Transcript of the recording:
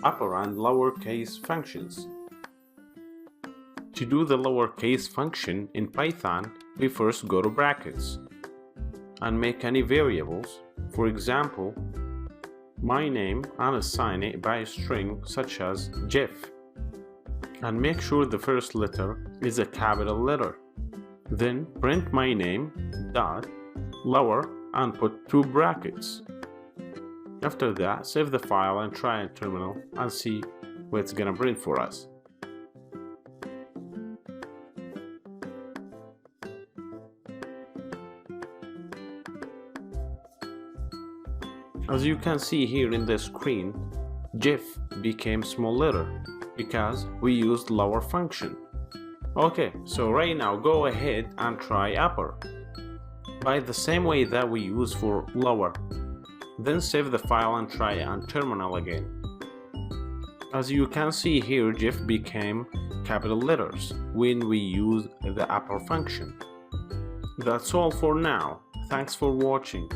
upper and lowercase functions. To do the lowercase function in Python, we first go to brackets and make any variables. For example, my name, and assign it by a string such as Jeff, and make sure the first letter is a capital letter. Then print my name dot lower and put 2 brackets. After that, save the file and try a terminal and see what it's gonna print for us. As you can see here in the screen, Jeff became small letter because we used lower function. Okay, so right now go ahead and try upper by the same way that we use for lower. Then save the file and try on terminal again. As you can see here, Jeff became capital letters when we use the upper function. That's all for now. Thanks for watching.